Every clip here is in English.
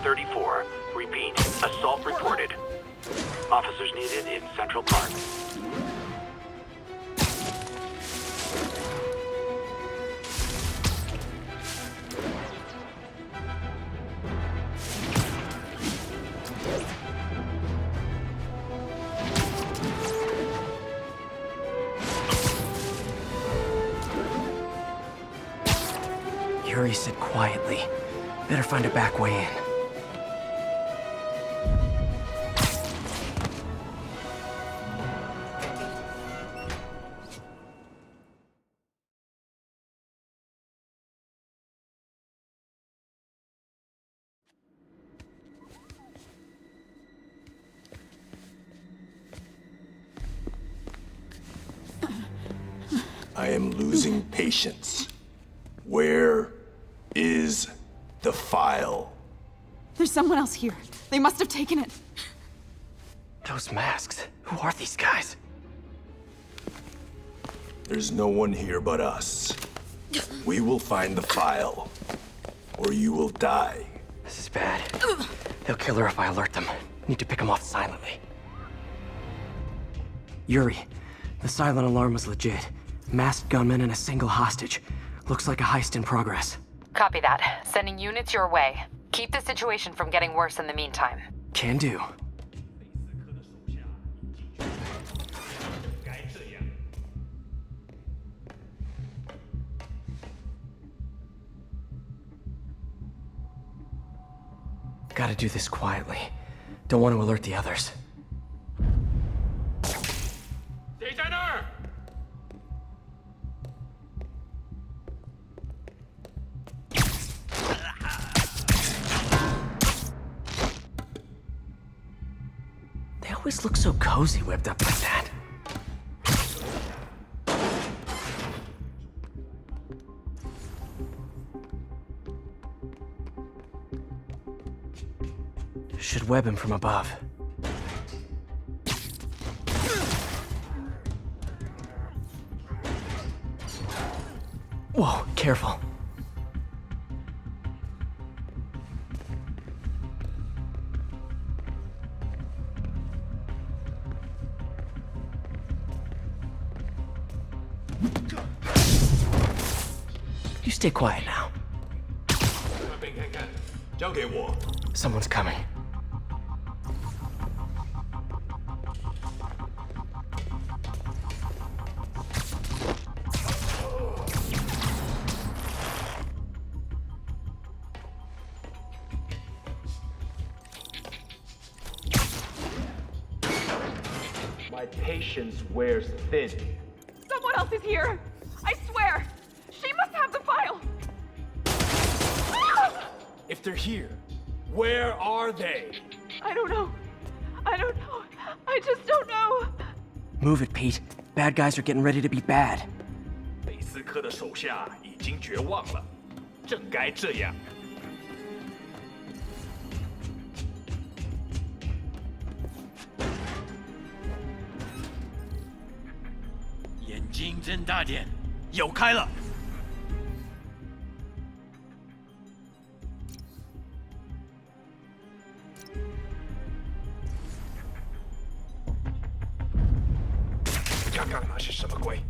PS34. Repeat, assault reported. Officers needed in Central Park. Yuri said quietly. Better find a back way in. I am losing patience. Where is the file? There's someone else here. They must have taken it. Those masks. Who are these guys? There's no one here but us. We will find the file, or you will die. This is bad. They'll kill her if I alert them. Need to pick them off silently. Yuri, the silent alarm was legit. Masked gunmen and a single hostage. Looks like a heist in progress. Copy that. Sending units your way. Keep the situation from getting worse in the meantime. Can do. Gotta do this quietly. Don't want to alert the others. They always look so cozy whipped up like that. Should web him from above. Whoa, careful. You stay quiet now. Someone's coming. My patience wears thin. Someone else is here. I swear. She must have the file. If they're here, where are they? I don't know. I don't know. I just don't know. Move it, Pete. Bad guys are getting ready to be bad. 贝斯科的手下已经绝望了，正该这样。眼睛睁大点，有开了。刚刚那是什么鬼？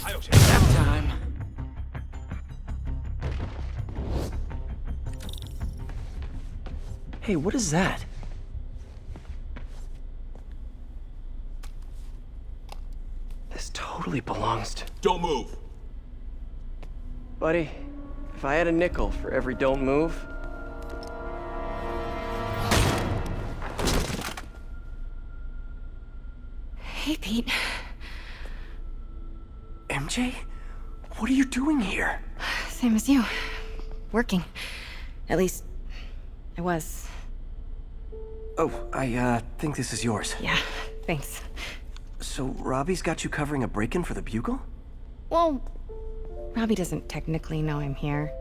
还有谁 Time. Hey, what is that? This totally belongs to... Don't move. Buddy, if I had a nickel for every don't move... Hey, Pete. MJ? What are you doing here? Same as you. Working. At least, I was. Oh, I think this is yours. Yeah, thanks. So Robbie's got you covering a break-in for the Bugle? Well, Robbie doesn't technically know I'm here.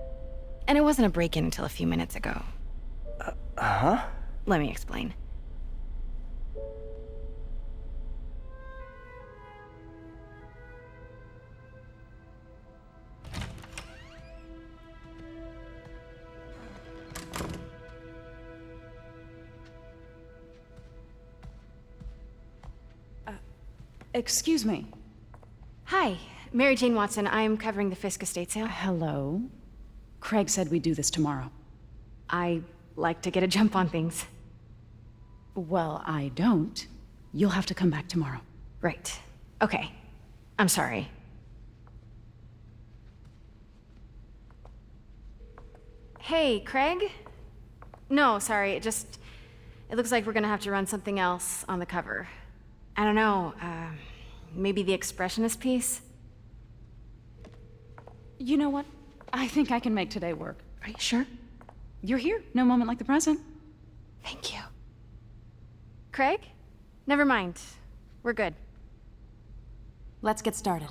And it wasn't a break-in until a few minutes ago. Uh-huh? Let me explain. Excuse me. Hi, Mary Jane Watson. I'm covering the Fisk estate sale. Hello. Craig said we'd do this tomorrow. I like to get a jump on things. Well, I don't. You'll have to come back tomorrow. Right. Okay. I'm sorry. Hey, Craig? No, sorry, it looks like we're gonna have to run something else on the cover. I don't know, maybe the expressionist piece? You know what? I think I can make today work. Are you sure? You're here. No moment like the present. Thank you. Craig? Never mind. We're good. Let's get started.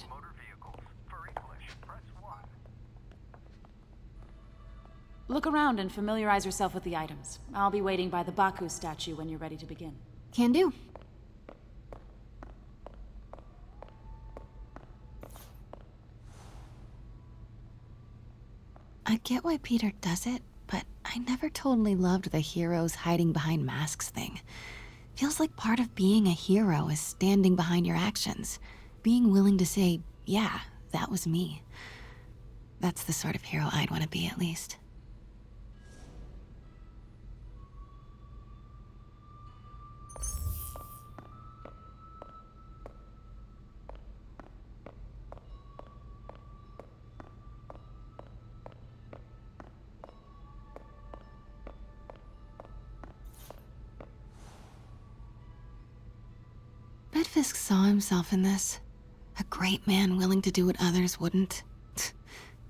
Look around and familiarize yourself with the items. I'll be waiting by the Baku statue when you're ready to begin. Can do. I get why Peter does it, but I never totally loved the heroes hiding behind masks thing. Feels like part of being a hero is standing behind your actions. Being willing to say, yeah, that was me. That's the sort of hero I'd want to be, at least. Bet Fisk saw himself in this. A great man willing to do what others wouldn't.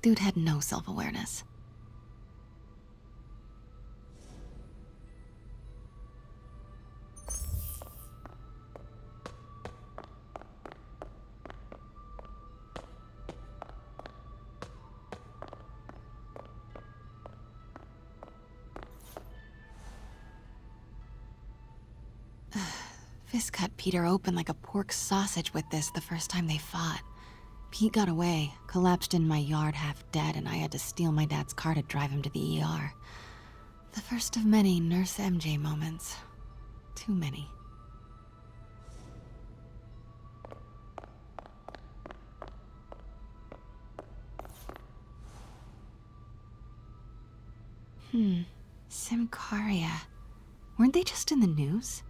Dude had no self-awareness. Fisk cut Peter open like a pork sausage with this the first time they fought. Pete got away, collapsed in my yard half dead, and I had to steal my dad's car to drive him to the ER. The first of many Nurse MJ moments. Too many. Simcaria. Weren't they just in the news?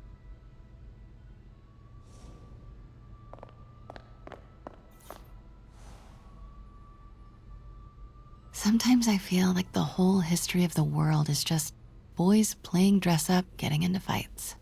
Sometimes I feel like the whole history of the world is just boys playing dress up, getting into fights.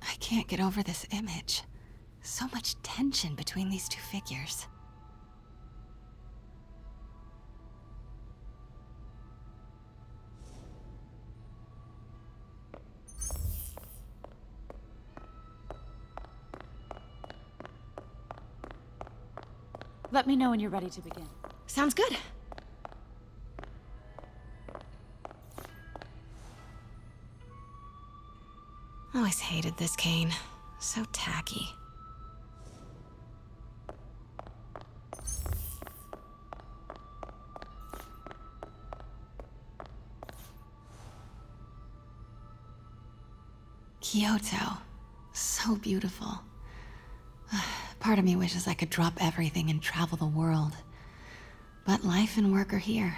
I can't get over this image. So much tension between these two figures. Let me know when you're ready to begin. Sounds good. Always hated this cane. So tacky. Kyoto. So beautiful. Part of me wishes I could drop everything and travel the world. But life and work are here.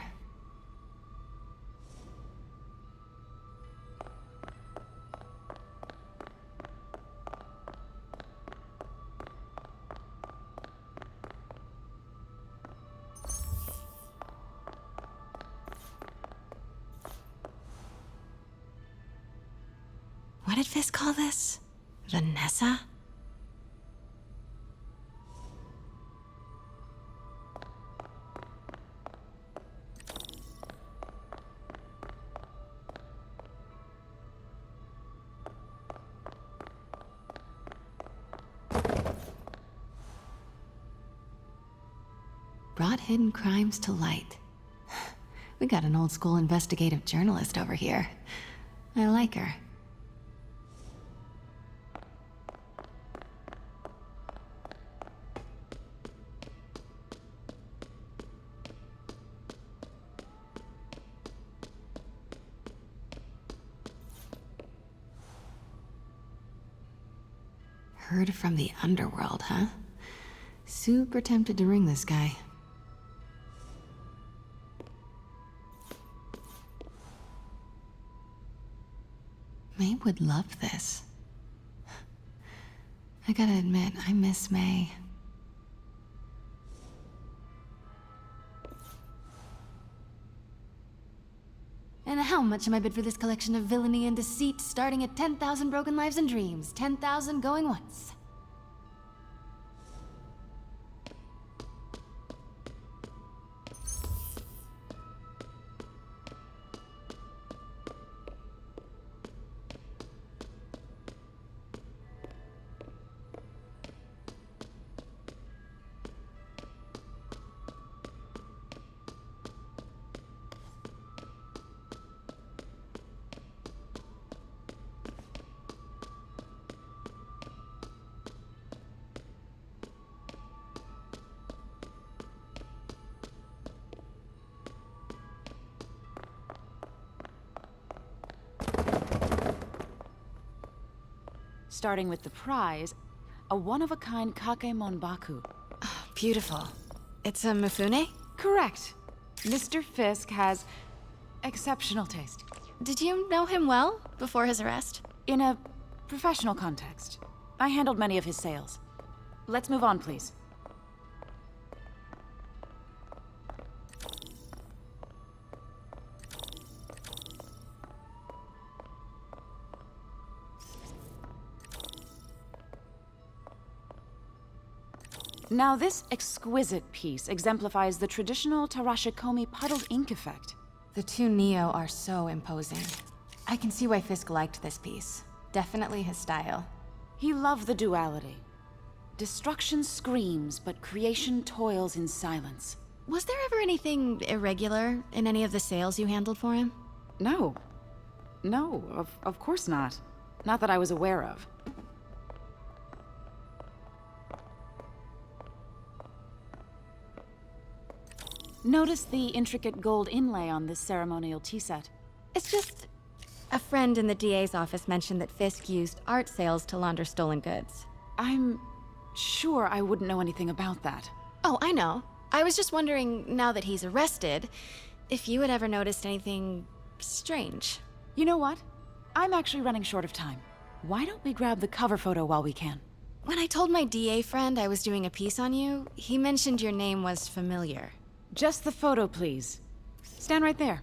What did Fisk call this? Vanessa? Brought hidden crimes to light. We got an old school investigative journalist over here. I like her. Heard from the underworld, huh? Super tempted to ring this guy. May would love this. I gotta admit, I miss May. And how much am I bid for this collection of villainy and deceit, starting at 10,000 broken lives and dreams, 10,000 going once? Starting with the prize, a one-of-a-kind Kakemon Baku. Beautiful. It's a Mifune? Correct. Mr. Fisk has exceptional taste. Did you know him well before his arrest? In a professional context, I handled many of his sales. Let's move on, please. Now, this exquisite piece exemplifies the traditional Tarashikomi puddled ink effect. The two Neo are so imposing. I can see why Fisk liked this piece. Definitely his style. He loved the duality. Destruction screams, but creation toils in silence. Was there ever anything irregular in any of the sales you handled for him? No. No, of course not. Not that I was aware of. Notice the intricate gold inlay on this ceremonial tea set. It's just... a friend in the DA's office mentioned that Fisk used art sales to launder stolen goods. I'm sure I wouldn't know anything about that. Oh, I know. I was just wondering, now that he's arrested, if you had ever noticed anything strange. You know what? I'm actually running short of time. Why don't we grab the cover photo while we can? When I told my DA friend I was doing a piece on you, he mentioned your name was familiar. Just the photo, please. Stand right there.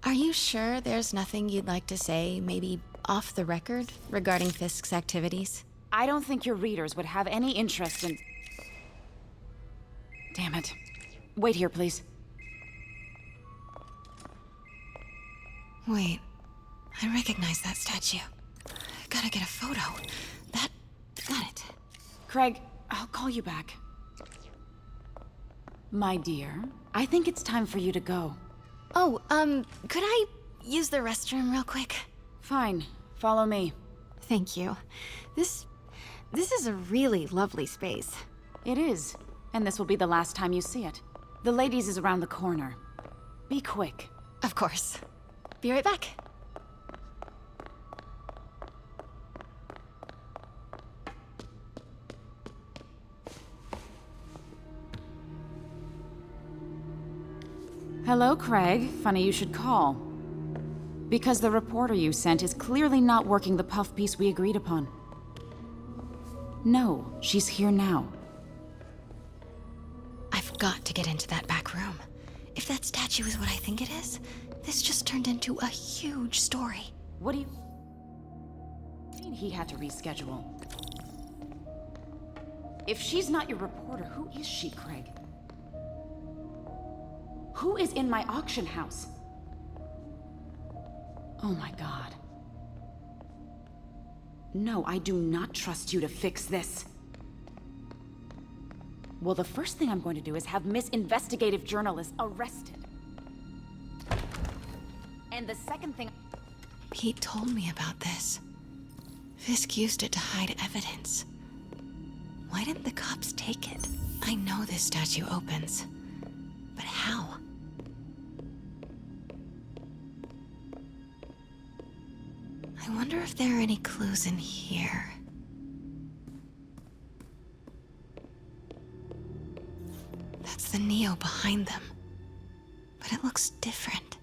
Are you sure there's nothing you'd like to say, maybe off the record, regarding Fisk's activities? I don't think your readers would have any interest in... Damn it. Wait here, please. Wait, I recognize that statue. Gotta get a photo. Got it. Craig, I'll call you back. My dear, I think it's time for you to go. Oh, could I use the restroom real quick? Fine. Follow me. Thank you. This is a really lovely space. It is. And this will be the last time you see it. The ladies is around the corner. Be quick. Of course. Be right back. Hello, Craig. Funny you should call. Because the reporter you sent is clearly not working the puff piece we agreed upon. No, she's here now. I've got to get into that back room. If that statue is what I think it is, this just turned into a huge story. What do you mean he had to reschedule? If she's not your reporter, who is she, Craig? Who is in my auction house? Oh my God. No, I do not trust you to fix this. Well, the first thing I'm going to do is have Miss Investigative Journalist arrested. And the second thing... Pete told me about this. Fisk used it to hide evidence. Why didn't the cops take it? I know this statue opens. But how? I wonder if there are any clues in here. That's the Neo behind them. But it looks different.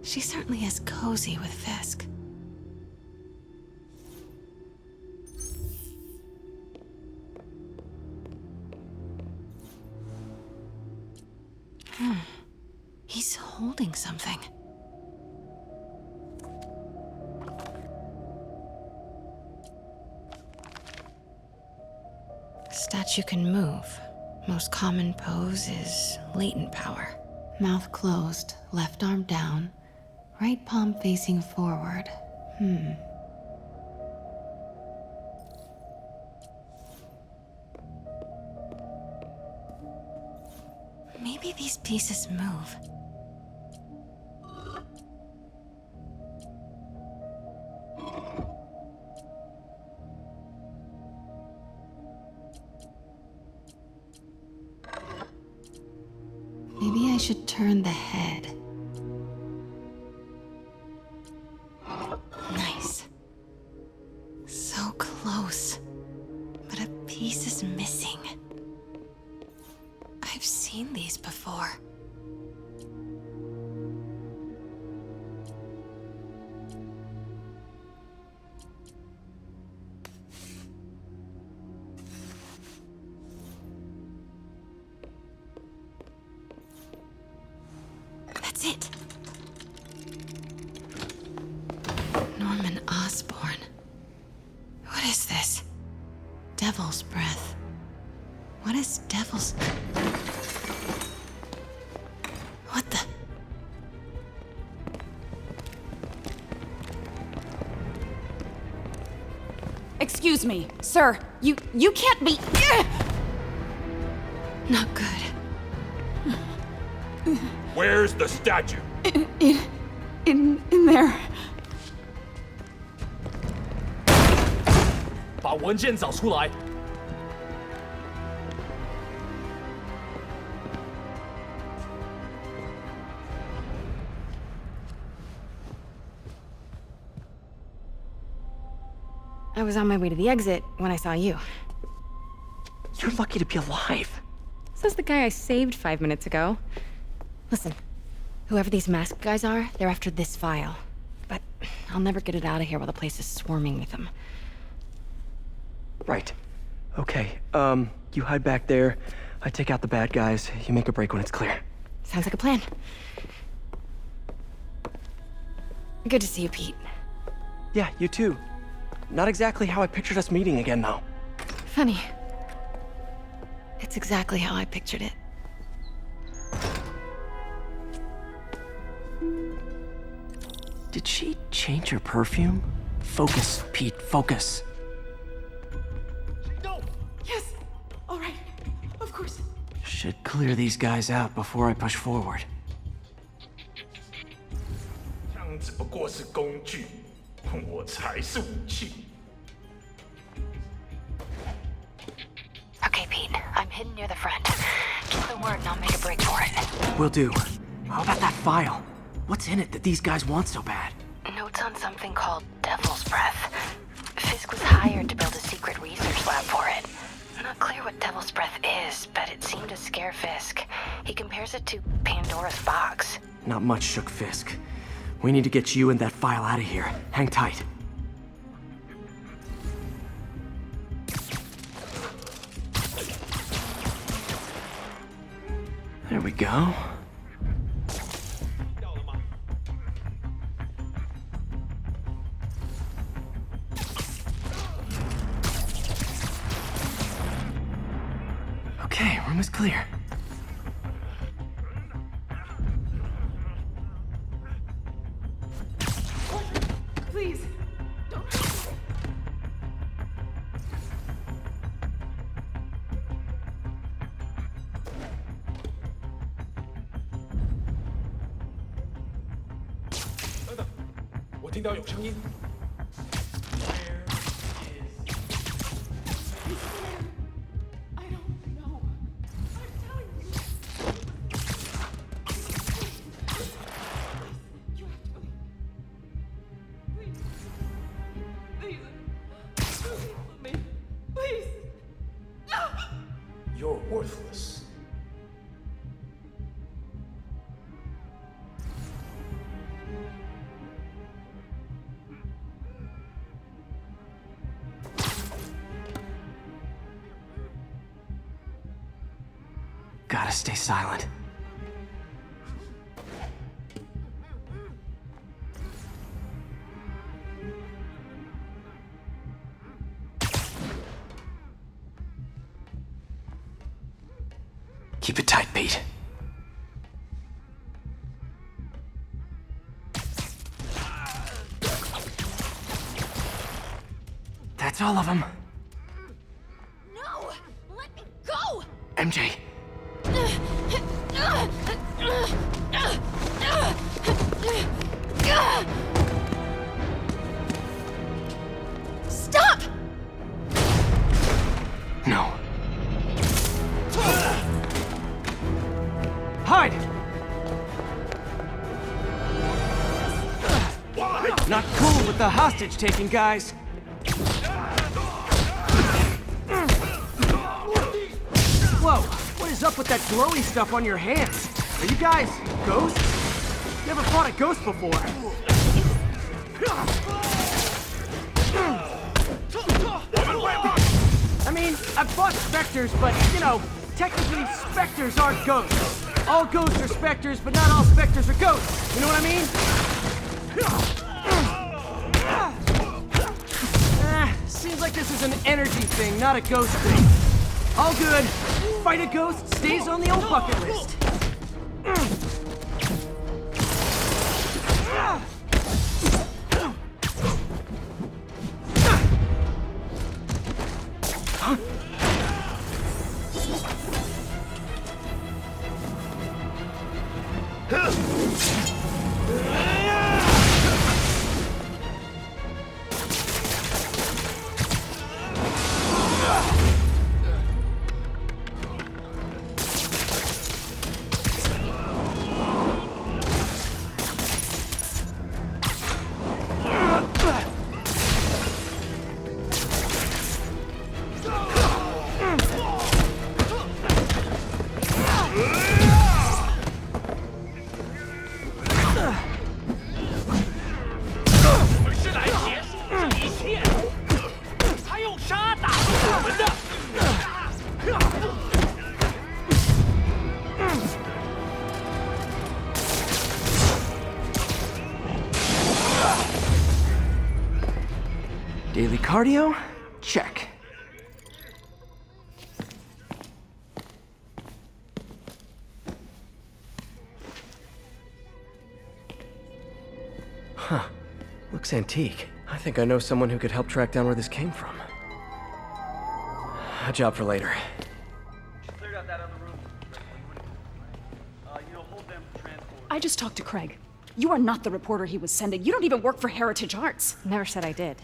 She certainly is cozy with Fisk. He's holding something. Statue can move. Most common pose is latent power. Mouth closed, left arm down, right palm facing forward. Maybe these pieces move. Maybe I should turn the head. Nice. So close. But a piece is missing. I've seen these before. That's it. Norman Osborn. What is this? Devil's breath. What is devil's... What the... Excuse me, sir. You can't be... Not good. Where's the statue? In there. 把文件找出来。 I was on my way to the exit when I saw you. You're lucky to be alive. Says the guy I saved 5 minutes ago. Listen, whoever these masked guys are, they're after this file. But I'll never get it out of here while the place is swarming with them. Right. Okay, you hide back there. I take out the bad guys. You make a break when it's clear. Sounds like a plan. Good to see you, Pete. Yeah, you too. Not exactly how I pictured us meeting again, though. Funny. It's exactly how I pictured it. Did she change her perfume? Focus, Pete, focus. No! Yes! All right. Of course. Should clear these guys out before I push forward. 枪只不过是工具，我才是武器。 Okay, Pete. I'm hidden near the front. Give the word and I'll make a break for it. Will do. How about that file? What's in it that these guys want so bad? Notes on something called Devil's Breath. Fisk was hired to build a secret research lab for it. Not clear what Devil's Breath is, but it seemed to scare Fisk. He compares it to Pandora's box. Not much shook Fisk. We need to get you and that file out of here. Hang tight. There we go. Okay, room is clear. Please, don't. 听到有声音。I don't know. I'm telling you. You have to believe. Please. Please. Please let me. Please. You're worthless. Gotta stay silent. Keep it tight, Pete. That's all of them. No! Let me go! MJ, Stop! no. Hide! Not cool with the hostage-taking, guys. Whoa, what is up with that glowy stuff on your hands? Are you guys ghosts? Never fought a ghost before. I mean, I've fought specters, but, you know, technically specters aren't ghosts. All ghosts are specters, but not all specters are ghosts. You know what I mean? Seems like this is an energy thing, not a ghost thing. All good. Fight a ghost stays on the old bucket list. Daily cardio? Check. Huh. Looks antique. I think I know someone who could help track down where this came from. A job for later. Cleared out that other room. Hold them for transport. I just talked to Craig. You are not the reporter he was sending. You don't even work for Heritage Arts. Never said I did.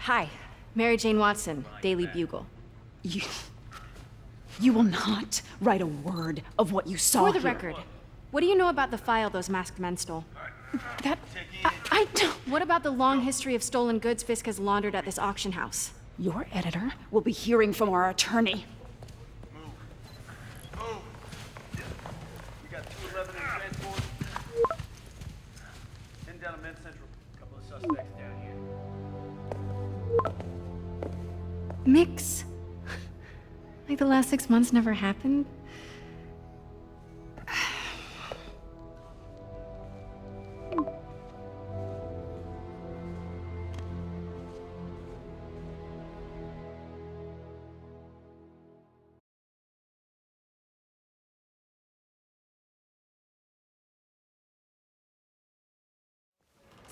Hi, Mary Jane Watson, Daily Bugle. You will not write a word of what you saw For the here. record, what do you know about the file those masked men stole? That... I don't... What about the long history of stolen goods Fisk has laundered at this auction house? Your editor will be hearing from our attorney. Move. We got 211 in transport. 10 down to Men's Central. A couple of suspects down here. Mix? Like the last 6 months never happened?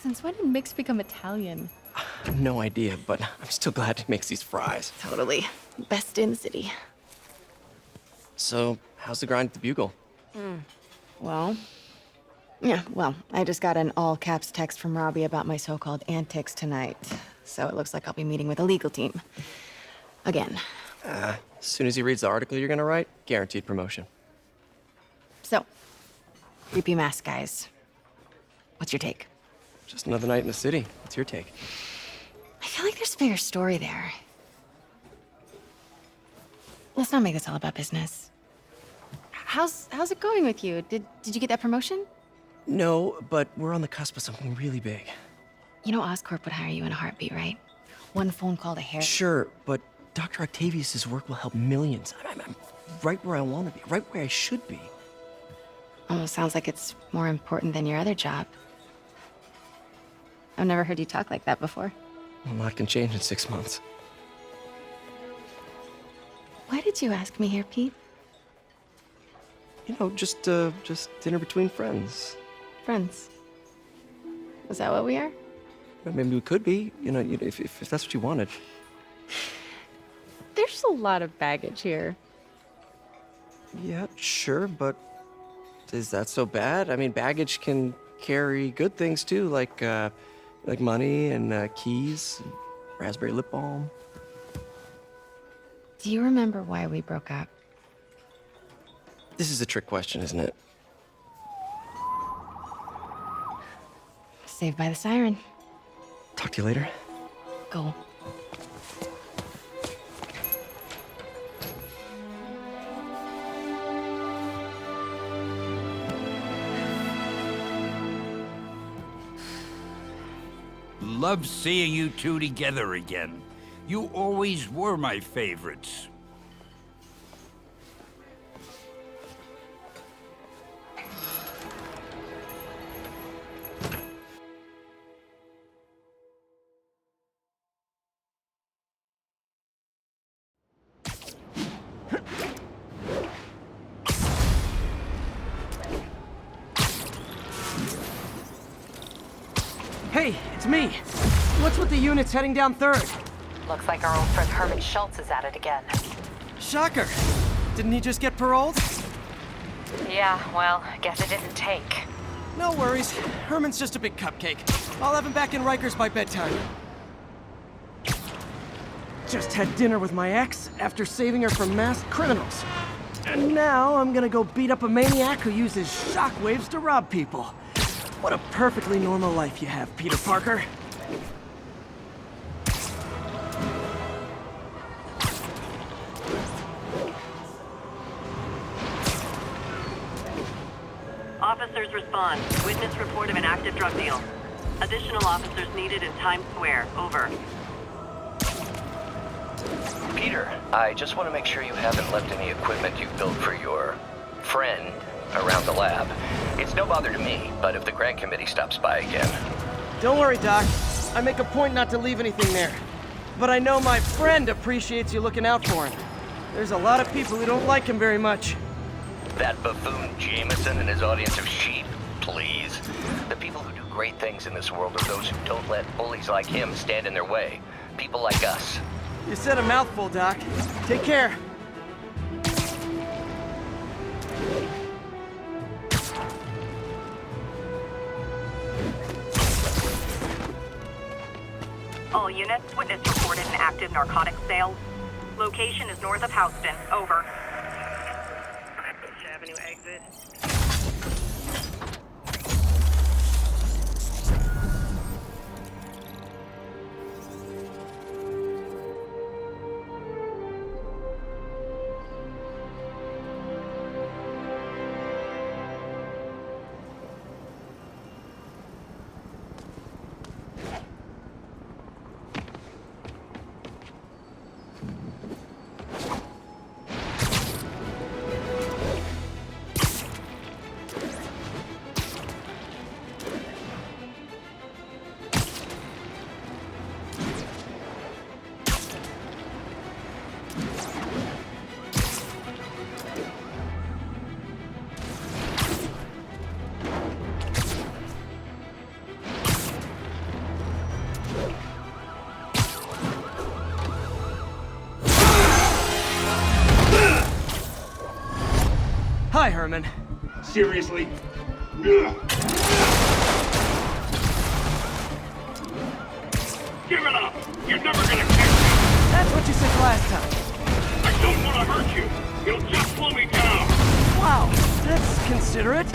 Since when did Mix become Italian? I have no idea, but I'm still glad he makes these fries. Totally. Best in the city. So, how's the grind at the Bugle? Well, Yeah, well, I just got an all-caps text from Robbie about my so-called antics tonight. So it looks like I'll be meeting with a legal team. Again. As soon as he reads the article you're gonna write, guaranteed promotion. So, creepy mask guys. What's your take? Just another night in the city. What's your take? I feel like there's a bigger story there. Let's not make this all about business. How's it going with you? Did you get that promotion? No, but we're on the cusp of something really big. You know Oscorp would hire you in a heartbeat, right? One phone call to Harry. Sure, but Dr. Octavius's work will help millions. I'm right where I want to be, right where I should be. Almost sounds like it's more important than your other job. I've never heard you talk like that before. A lot can change in 6 months. Why did you ask me here, Pete? You know, just dinner between friends. Friends. Is that what we are? Well, maybe we could be, if that's what you wanted. There's a lot of baggage here. Yeah, sure, but is that so bad? I mean, baggage can carry good things too, like money and keys, and raspberry lip balm. Do you remember why we broke up? This is a trick question, isn't it? Saved by the siren. Talk to you later. Go. Love seeing you two together again. You always were my favorites. Hey, it's me. What's with the units heading down 3rd? Looks like our old friend Herman Schultz is at it again. Shocker. Didn't he just get paroled? Yeah, well, guess it didn't take. No worries. Herman's just a big cupcake. I'll have him back in Rikers by bedtime. Just had dinner with my ex after saving her from masked criminals. And now I'm gonna go beat up a maniac who uses shockwaves to rob people. What a perfectly normal life you have, Peter Parker. Officers respond. Witness report of an active drug deal. Additional officers needed in Times Square. Over. Peter, I just want to make sure you haven't left any equipment you've built for your friend around the lab. It's no bother to me, but if the grant committee stops by again... Don't worry, Doc. I make a point not to leave anything there. But I know my friend appreciates you looking out for him. There's a lot of people who don't like him very much. That buffoon Jameson and his audience of sheep, please. The people who do great things in this world are those who don't let bullies like him stand in their way. People like us. You said a mouthful, Doc. Take care. All units, witness reported an active narcotics sale. Location is north of Houston. Over. Avenue exit. Hi, Herman. Seriously? Give it up! You're never gonna catch me! That's what you said last time. I don't want to hurt you! It'll just slow me down! Wow, that's considerate.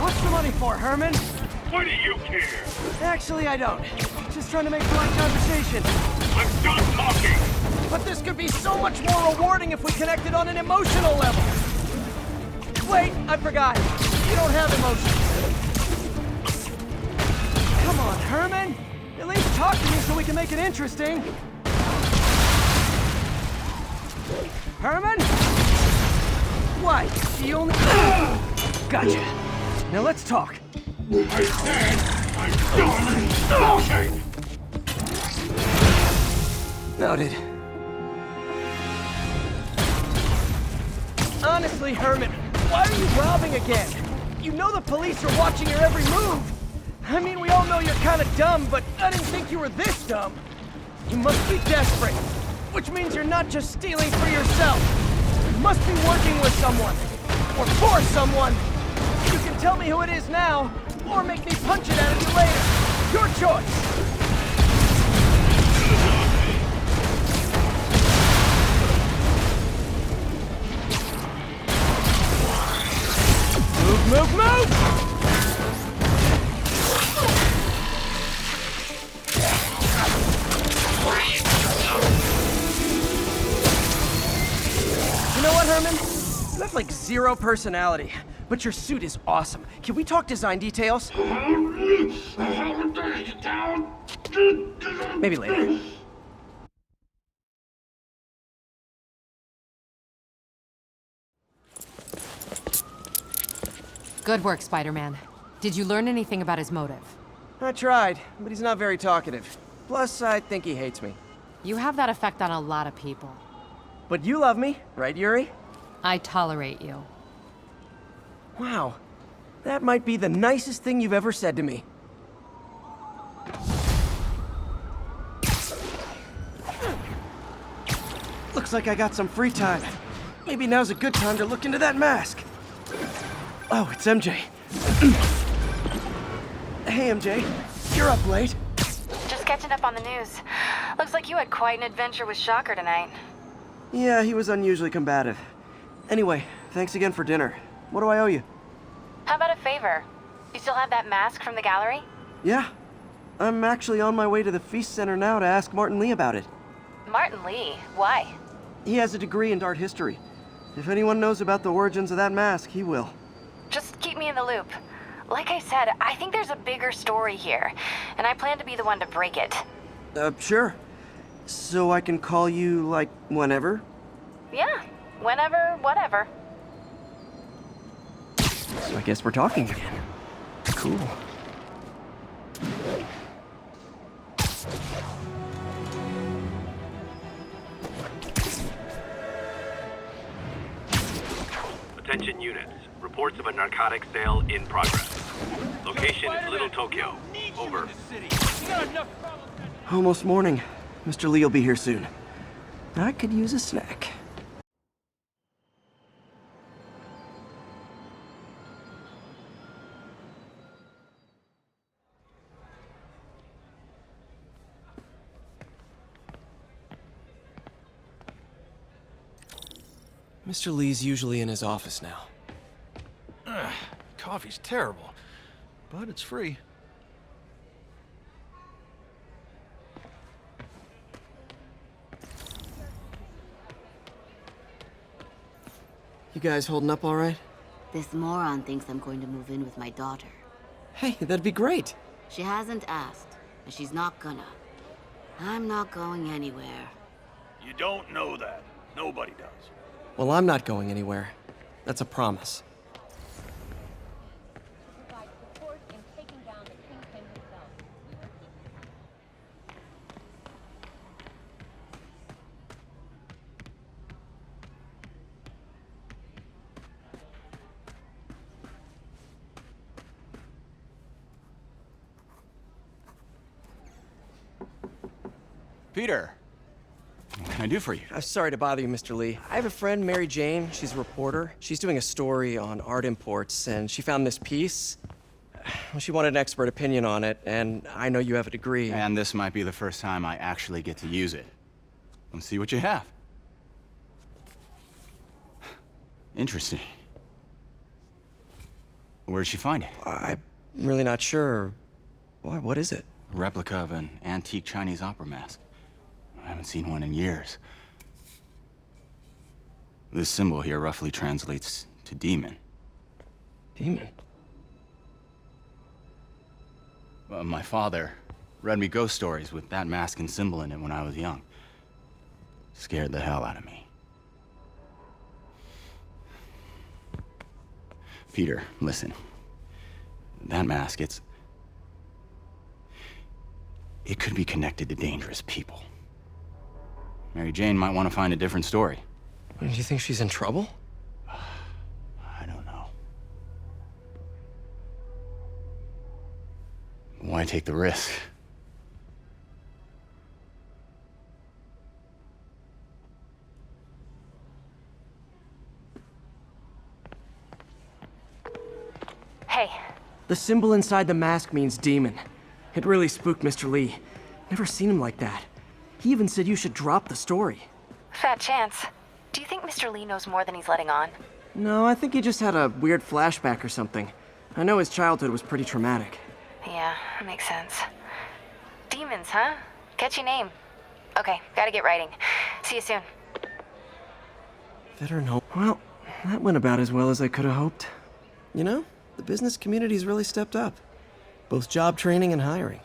What's the money for, Herman? Why do you care? Actually, I don't. Just trying to make polite conversation. I'm done talking! But this could be so much more rewarding if we connected on an emotional level. Wait, I forgot. You don't have emotions. Come on, Herman. At least talk to me so we can make it interesting. Herman? What? The only... Gotcha. Now let's talk. I said I'm done talking! Noted. Honestly, Herman, why are you robbing again? You know the police are watching your every move. I mean, we all know you're kind of dumb, but I didn't think you were this dumb. You must be desperate, which means you're not just stealing for yourself. You must be working with someone, or for someone. You can tell me who it is now, or make me punch it out of you later. Your choice. Move, move! You know what, Herman? You have like zero personality, but your suit is awesome. Can we talk design details? Maybe later. Good work, Spider-Man. Did you learn anything about his motive? I tried, but he's not very talkative. Plus, I think he hates me. You have that effect on a lot of people. But you love me, right, Yuri? I tolerate you. Wow. That might be the nicest thing you've ever said to me. Looks like I got some free time. Maybe now's a good time to look into that mask. Oh, it's MJ. Hey, MJ. You're up late. Just catching up on the news. Looks like you had quite an adventure with Shocker tonight. Yeah, he was unusually combative. Anyway, thanks again for dinner. What do I owe you? How about a favor? You still have that mask from the gallery? Yeah. I'm actually on my way to the Feast Center now to ask Martin Lee about it. Martin Lee? Why? He has a degree in art history. If anyone knows about the origins of that mask, he will. Just keep me in the loop. Like I said, I think there's a bigger story here, and I plan to be the one to break it. Sure. So I can call you, like, whenever? Yeah, whenever, whatever. So I guess we're talking again. Cool. Attention units. Reports of a narcotics sale in progress. Location is Little Tokyo. Over. Almost morning. Mr. Lee will be here soon. I could use a snack. Mr. Lee's usually in his office now. Coffee's terrible, but it's free. You guys holding up all right? This moron thinks I'm going to move in with my daughter. Hey, that'd be great. She hasn't asked, and she's not gonna. I'm not going anywhere. You don't know that. Nobody does. Well, I'm not going anywhere. That's a promise. Peter. can I do for you? I'm sorry to bother you, Mr. Lee. I have a friend, Mary Jane. She's a reporter. She's doing a story on art imports, and she found this piece. She wanted an expert opinion on it, and I know you have a degree. And this might be the first time I actually get to use it. Let's see what you have. Interesting. Where did she find it? I'm really not sure. What is it? A replica of an antique Chinese opera mask. I haven't seen one in years. This symbol here roughly translates to demon. Demon? My father read me ghost stories with that mask and symbol in it when I was young. Scared the hell out of me. Peter, listen. That mask, it could be connected to dangerous people. Mary Jane might want to find a different story. Do you think she's in trouble? I don't know. Why take the risk? Hey. The symbol inside the mask means demon. It really spooked Mr. Lee. Never seen him like that. He even said you should drop the story. Fat chance. Do you think Mr. Lee knows more than he's letting on? No, I think he just had a weird flashback or something. I know his childhood was pretty traumatic. Yeah, makes sense. Demons, huh? Catchy name. Okay, gotta get writing. See you soon. Veteran hope. Well, that went about as well as I could have hoped. You know, the business community's really stepped up. Both job training and hiring.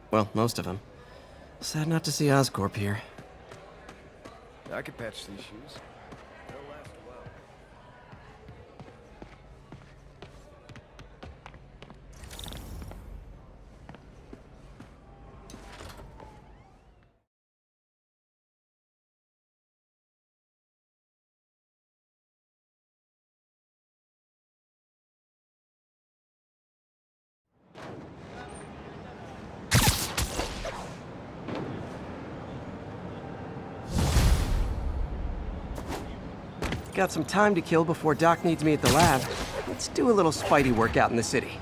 Well, most of them. Sad not to see Oscorp here. I could patch these shoes. They'll last a while. Got some time to kill before Doc needs me at the lab. Let's do a little Spidey workout in the city.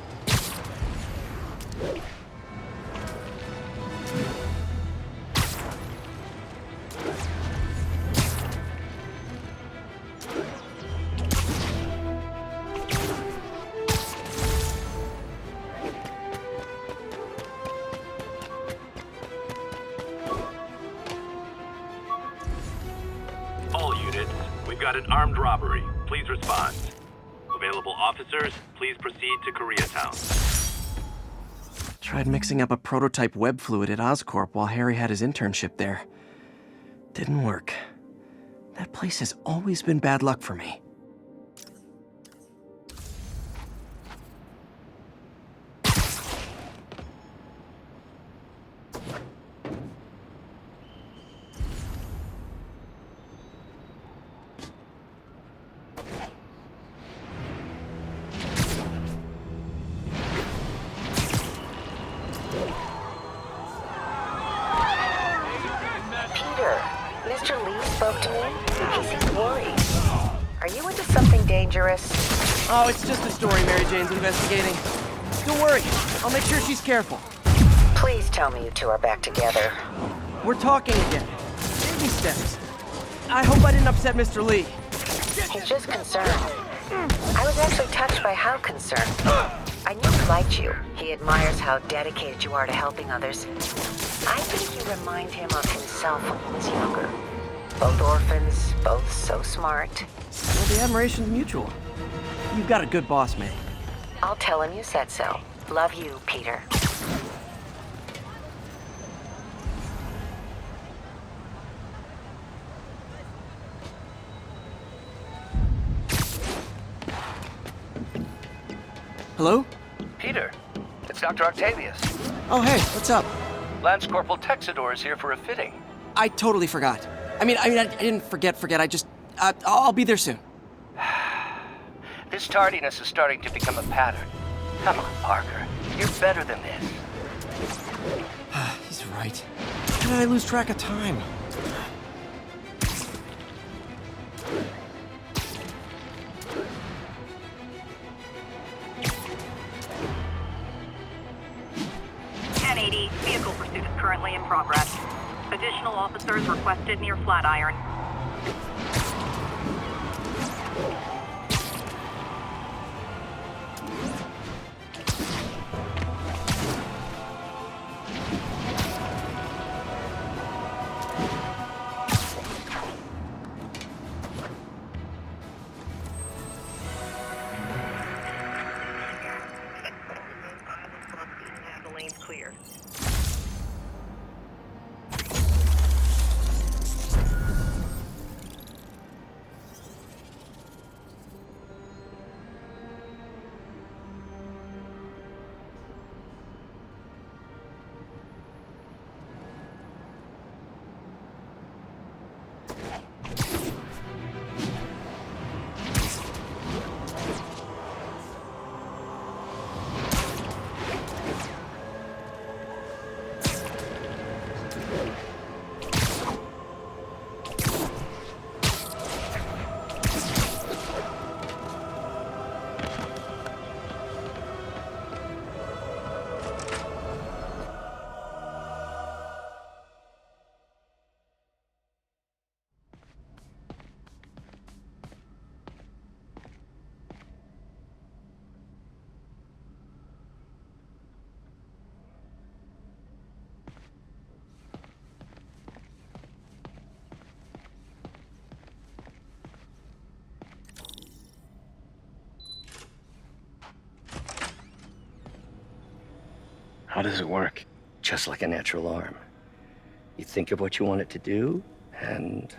All units, we've got an armed robbery. Please respond. Available officers, please proceed to Koreatown. Tried mixing up a prototype web fluid at Oscorp while Harry had his internship there. Didn't work. That place has always been bad luck for me. Mr. Lee spoke to me. He seemed worried. Are you into something dangerous? Oh, it's just a story Mary Jane's investigating. Don't worry, I'll make sure she's careful. Please tell me you two are back together. We're talking again. Baby steps. I hope I didn't upset Mr. Lee. He's just concerned. I was actually touched by how concerned. I knew he liked you. He admires how dedicated you are to helping others. I think you remind him of himself when he was younger. Both orphans, both so smart. Well, the admiration's mutual. You've got a good boss, May. I'll tell him you said so. Love you, Peter. Hello? Peter, it's Dr. Octavius. Oh, hey, what's up? Lance Corporal Texador is here for a fitting. I totally forgot. I didn't forget. I just, I'll be there soon. This tardiness is starting to become a pattern. Come on, Parker. You're better than this. He's right. How did I lose track of time? if requested near Flatiron. The lane's clear. How does it work? Just like a natural arm. You think of what you want it to do, and...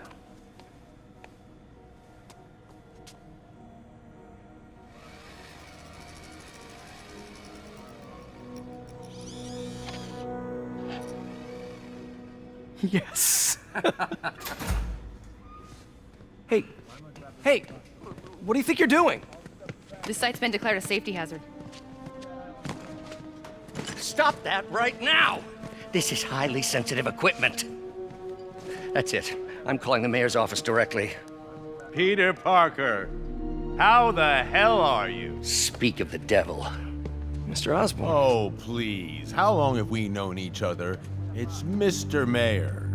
Yes. Hey, what do you think you're doing? This site's been declared a safety hazard. Stop that right now! This is highly sensitive equipment. That's it. I'm calling the mayor's office directly. Peter Parker, how the hell are you? Speak of the devil. Mr. Osborn. Oh, please. How long have we known each other? It's Mr. Mayor.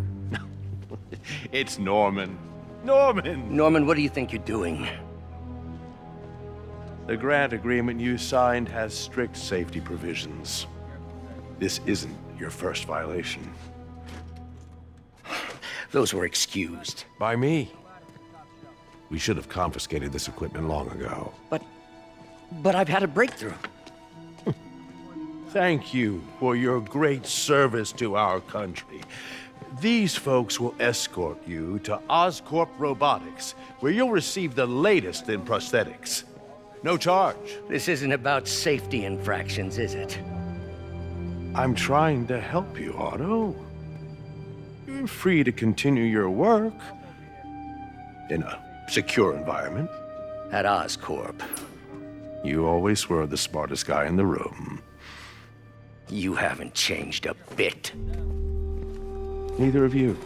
It's Norman. Norman, what do you think you're doing? The grant agreement you signed has strict safety provisions. This isn't your first violation. Those were excused. By me. We should have confiscated this equipment long ago. But I've had a breakthrough. Thank you for your great service to our country. These folks will escort you to Oscorp Robotics, where you'll receive the latest in prosthetics. No charge. This isn't about safety infractions, is it? I'm trying to help you, Otto. You're free to continue your work in a secure environment. At Oscorp. You always were the smartest guy in the room. You haven't changed a bit. Neither of you.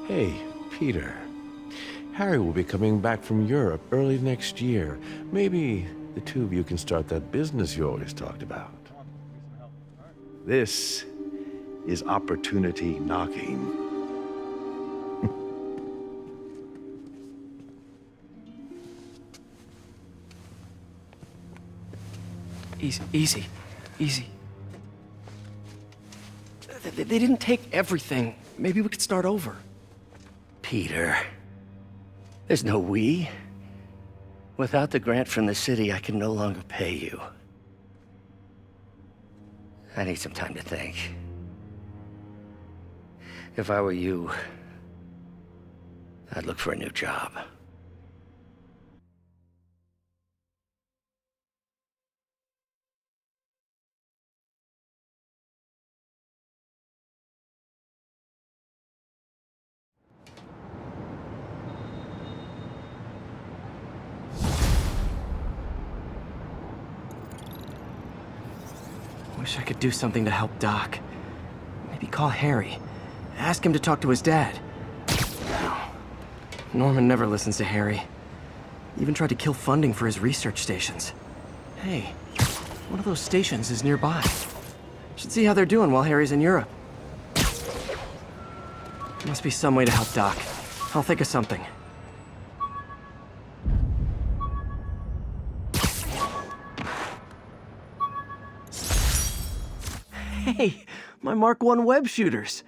Hey, Peter. Harry will be coming back from Europe early next year. Maybe the two of you can start that business you always talked about. This is opportunity knocking. Easy. They didn't take everything. Maybe we could start over. Peter, there's no we. Without the grant from the city, I can no longer pay you. I need some time to think. If I were you, I'd look for a new job. Wish I could do something to help Doc. Maybe call Harry. Ask him to talk to his dad. No. Norman never listens to Harry. Even tried to kill funding for his research stations. Hey, one of those stations is nearby. Should see how they're doing while Harry's in Europe. Must be some way to help Doc. I'll think of something. Hey, my Mark I web shooters.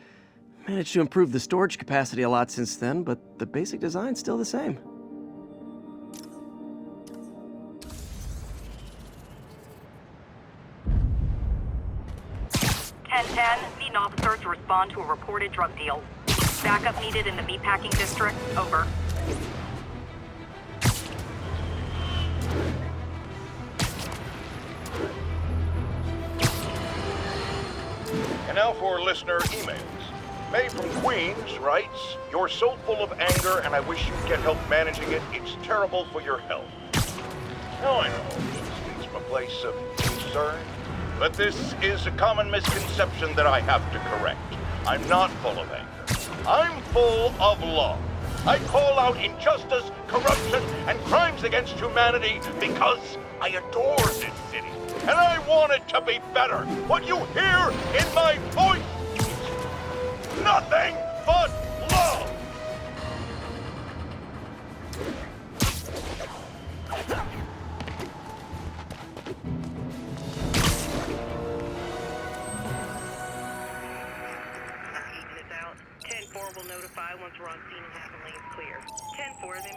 Managed to improve the storage capacity a lot since then, but the basic design's still the same. Need an officer to respond to a reported drug deal. Backup needed in the meatpacking district. Over. And now for listener emails. May from Queens writes, "You're so full of anger and I wish you'd get help managing it. It's terrible for your health." Now I know this speaks from a place of concern, but this is a common misconception that I have to correct. I'm not full of anger. I'm full of love. I call out injustice, corruption, and crimes against humanity because I adore this city. And I want it to be better. What you hear in my voice is nothing but love. Will notify once we're on scene and have the lanes clear. 10-4, then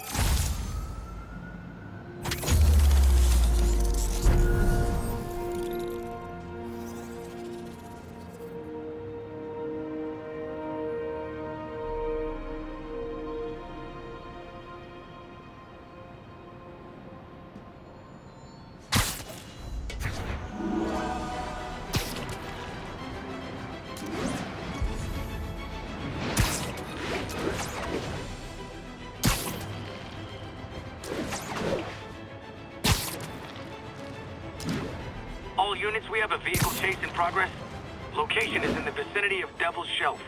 All units, we have a vehicle chase in progress. Location is in the vicinity of Devil's Shelf.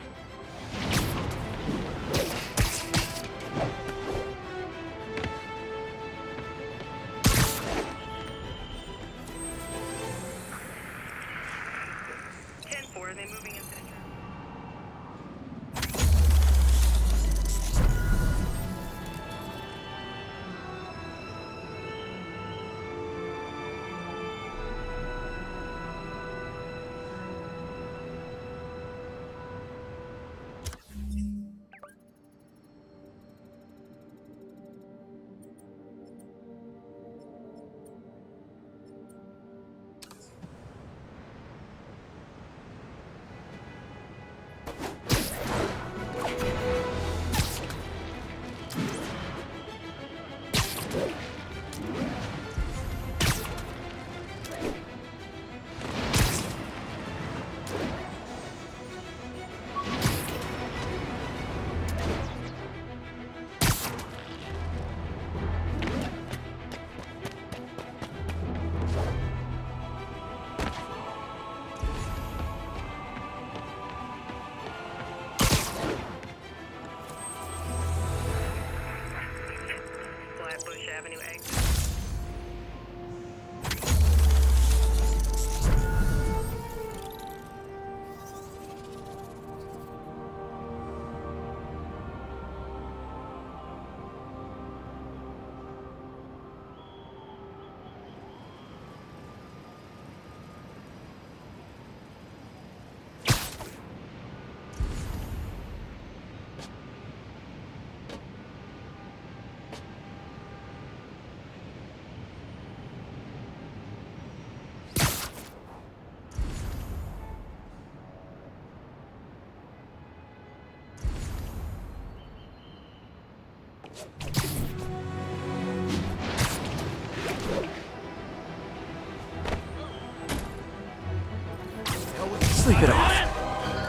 Sleep it off.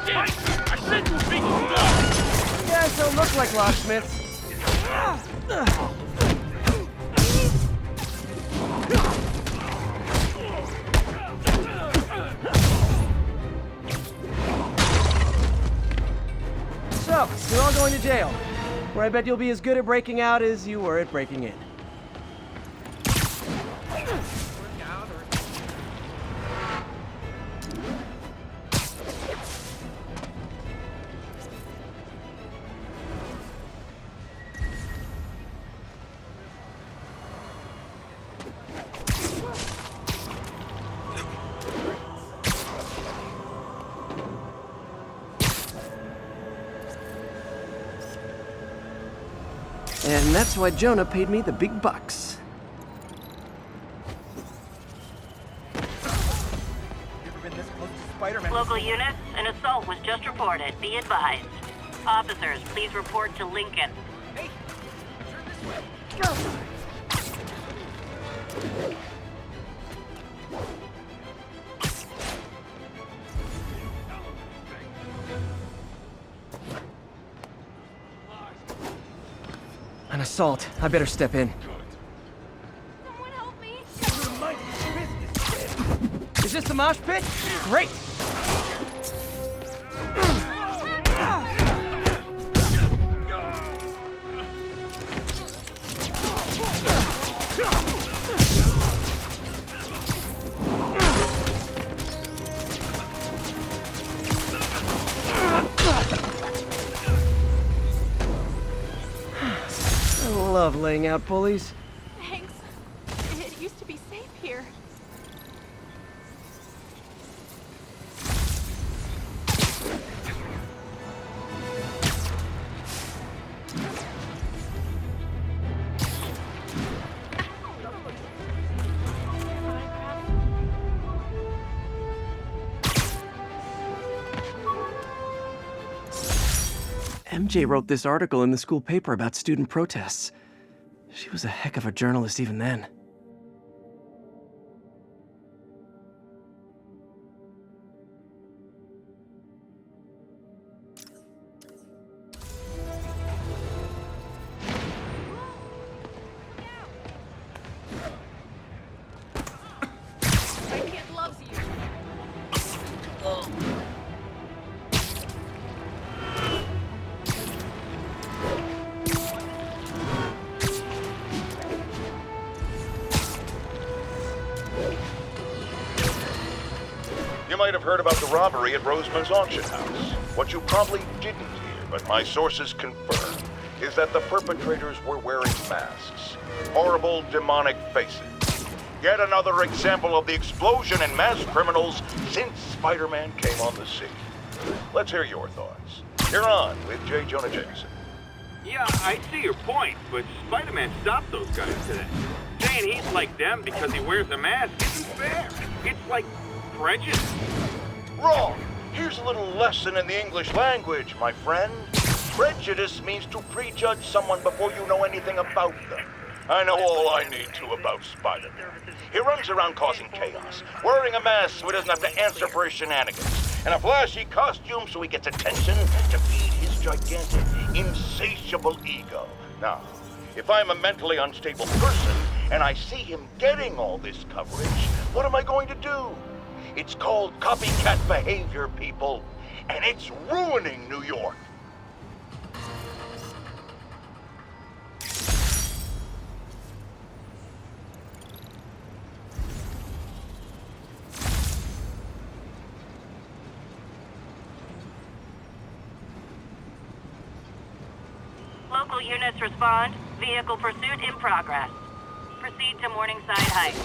I said you would be. You guys don't look like locksmiths. So, you're all going to jail, where I bet you'll be as good at breaking out as you were at breaking in. And that's why Jonah paid me the big bucks. Local units, an assault was just reported. Be advised. Officers, please report to Lincoln. An assault. I better step in. Someone help me! Is this the mosh pit? Great! I love laying out bullies. Thanks. It used to be safe here. MJ wrote this article in the school paper about student protests. She was a heck of a journalist even then. My kid loves you. You might have heard about the robbery at Roseman's auction house. What you probably didn't hear, but my sources confirm, is that the perpetrators were wearing masks. Horrible, demonic faces. Yet another example of the explosion in mass criminals since Spider-Man came on the scene. Let's hear your thoughts. You're on with J. Jonah Jameson. Yeah, I see your point, but Spider-Man stopped those guys today. Saying he's like them because he wears a mask isn't fair. It's like prejudice. Wrong. Here's a little lesson in the English language, my friend. Prejudice means to prejudge someone before you know anything about them. I know all I need to about Spider-Man. He runs around causing chaos, wearing a mask so he doesn't have to answer for his shenanigans, and a flashy costume so he gets attention to feed his gigantic, insatiable ego. Now, if I'm a mentally unstable person and I see him getting all this coverage, what am I going to do? It's called copycat behavior, people, and it's ruining New York. Local units respond. Vehicle pursuit in progress. Proceed to Morningside Heights.